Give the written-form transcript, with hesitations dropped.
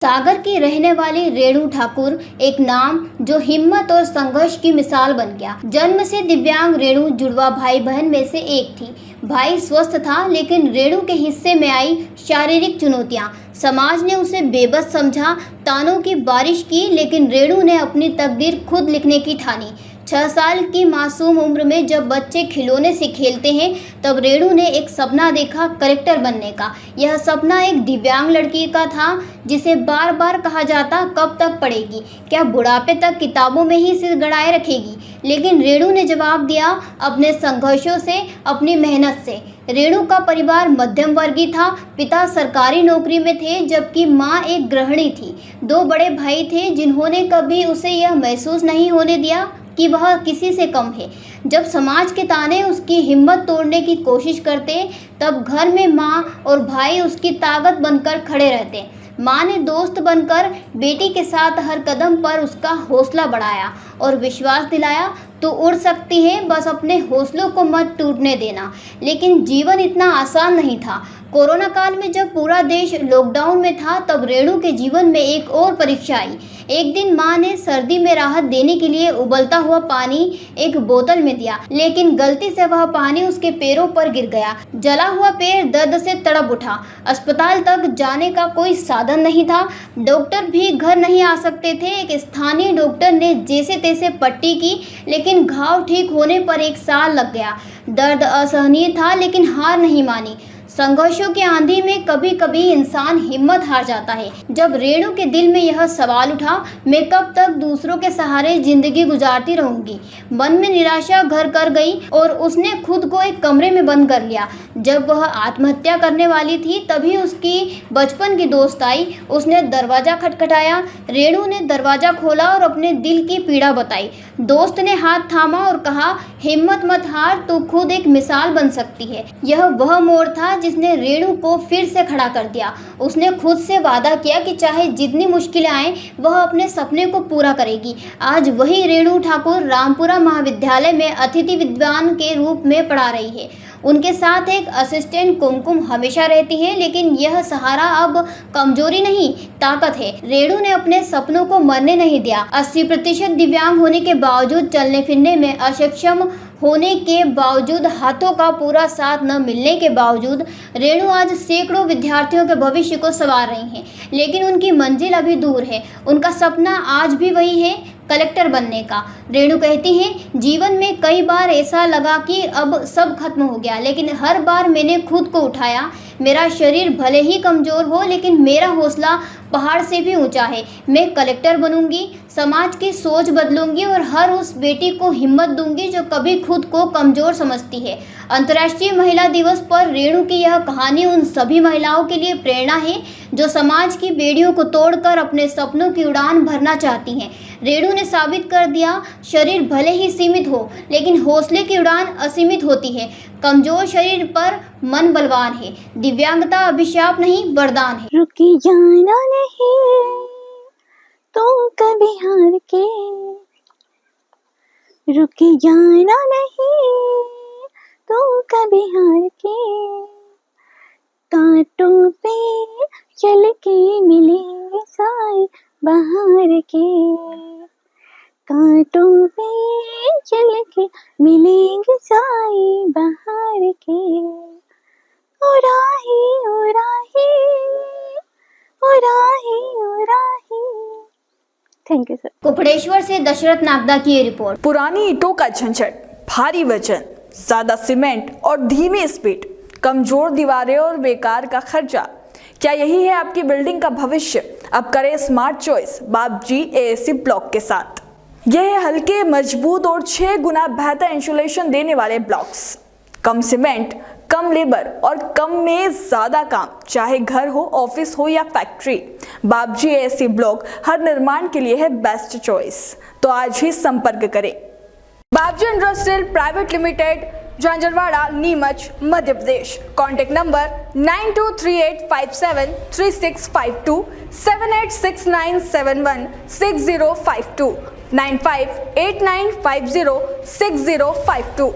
सागर की रहने वाली रेणु ठाकुर एक नाम जो हिम्मत और संघर्ष की मिसाल बन गया। जन्म से दिव्यांग रेणु जुड़वा भाई बहन में से एक थी। भाई स्वस्थ था, लेकिन रेणु के हिस्से में आई शारीरिक चुनौतियां। समाज ने उसे बेबस समझा, तानों की बारिश की, लेकिन रेणु ने अपनी तकदीर खुद लिखने की ठानी। 6 साल की मासूम उम्र में जब बच्चे खिलौने से खेलते हैं, तब रेणु ने एक सपना देखा, कलेक्टर बनने का। यह सपना एक दिव्यांग लड़की का था, जिसे बार बार कहा जाता, कब तक पढ़ेगी, क्या बुढ़ापे तक किताबों में ही सिर गड़ाए रखेगी। लेकिन रेणु ने जवाब दिया, अपने संघर्षों से, अपनी मेहनत से। रेणु का परिवार मध्यम वर्गीय था। पिता सरकारी नौकरी में थे, जबकि माँ एक गृहिणी थी। 2 बड़े भाई थे, जिन्होंने कभी उसे यह महसूस नहीं होने दिया कि वह किसी से कम है। जब समाज के ताने उसकी हिम्मत तोड़ने की कोशिश करते, तब घर में माँ और भाई उसकी ताकत बनकर खड़े रहते। माँ ने दोस्त बनकर बेटी के साथ हर कदम पर उसका हौसला बढ़ाया और विश्वास दिलाया, तो उड़ सकती है, बस अपने हौसलों को मत टूटने देना। लेकिन जीवन इतना आसान नहीं था। कोरोना काल में जब पूरा देश लॉकडाउन में था, तब रेणु के जीवन में एक और परीक्षा आई। एक दिन माँ ने सर्दी में राहत देने के लिए उबलता हुआ पानी एक बोतल में दिया, लेकिन गलती से वह पानी उसके पैरों पर गिर गया। जला हुआ पैर दर्द से तड़प उठा। अस्पताल तक जाने का कोई साधन नहीं था, डॉक्टर भी घर नहीं आ सकते थे। एक स्थानीय डॉक्टर ने जैसे तैसे पट्टी की, लेकिन घाव ठीक होने पर 1 साल लग गया। दर्द असहनीय था, लेकिन हार नहीं मानी। संघर्षों की आंधी में कभी कभी इंसान हिम्मत हार जाता है। जब रेणु के दिल में यह सवाल उठा, मैं कब तक दूसरों के सहारे जिंदगी गुजारती रहूंगी, मन में निराशा घर कर गई और उसने खुद को एक कमरे में बंद कर लिया। जब वह आत्महत्या करने वाली थी, तभी उसकी बचपन की दोस्त आई। उसने दरवाजा खटखटाया। रेणु ने दरवाजा खोला और अपने दिल की पीड़ा बताई। दोस्त ने हाथ थामा और कहा, हिम्मत मत हार, तू खुद एक मिसाल बन सकती है। यह वह मोड़ था जिसने रेणु को फिर से खड़ा कर दिया। उसने खुद से वादा किया कि चाहे जितनी मुश्किलें आए, वह अपने सपने को पूरा करेगी। आज वही रेणु ठाकुर रामपुरा महाविद्यालय में अतिथि विद्वान के रूप में पढ़ा रही है। उनके साथ एक असिस्टेंट कुमकुम हमेशा रहती है, लेकिन यह सहारा अब कमजोरी नहीं, ताकत है। रेणु ने अपने सपनों को मरने नहीं दिया। 80% दिव्यांग होने के बावजूद, चलने फिरने में अक्षम होने के बावजूद, हाथों का पूरा साथ न मिलने के बावजूद, रेणु आज सैकड़ों विद्यार्थियों के भविष्य को संवार रही हैं। लेकिन उनकी मंजिल अभी दूर है। उनका सपना आज भी वही है, कलेक्टर बनने का। रेणु कहती हैं, जीवन में कई बार ऐसा लगा कि अब सब खत्म हो गया, लेकिन हर बार मैंने खुद को उठाया। मेरा शरीर भले ही कमज़ोर हो, लेकिन मेरा हौसला पहाड़ से भी ऊंचा है। मैं कलेक्टर बनूंगी, समाज की सोच बदलूंगी और हर उस बेटी को हिम्मत दूंगी जो कभी खुद को कमज़ोर समझती है। अंतर्राष्ट्रीय महिला दिवस पर रेणु की यह कहानी उन सभी महिलाओं के लिए प्रेरणा है जो समाज की बेड़ियों को तोड़कर अपने सपनों की उड़ान भरना चाहती हैं। रेणु ने साबित कर दिया, शरीर भले ही सीमित हो, लेकिन हौसले की उड़ान असीमित होती है। कमजोर शरीर पर मन बलवान है। दिव्यांगता अभिशाप नहीं, वरदान है। रुकी जाना नहीं तुम कभी हार के, रुकी जाना नहीं तुम कभी हार के, कांटों पे चल के मिलेंगे साए बहार के, कांटों पे चल के मिलेंगे साए बहार के, ओ राही ओ राही ओ राही ओ राही। Thank you sir. कुपड़ेश्वर से दशरथ नागदा की ये रिपोर्ट। पुरानी ईंटों का झंझट, भारी वजन, ज्यादा सीमेंट और धीमी स्पीड, कमजोर दीवारें और बेकार का खर्चा, क्या यही है आपकी बिल्डिंग का भविष्य? अब करें स्मार्ट चॉइस बाबजी एएसी ब्लॉक के साथ। यह है हल्के, मजबूत और 6 गुना बेहतर इंसुलेशन देने वाले ब्लॉक्स। कम सीमेंट, कम लेबर और कम में ज्यादा काम, चाहे घर हो, ऑफिस हो या फैक्ट्री, बाबजी एएसी ब्लॉक हर निर्माण के लिए है बेस्ट चॉइस। तो आज ही संपर्क करें। Babji industrial private limited, Jhanjharwada, Neemuch, Madhya Pradesh. Contact number 9238573652, 7869716052, 9589506052।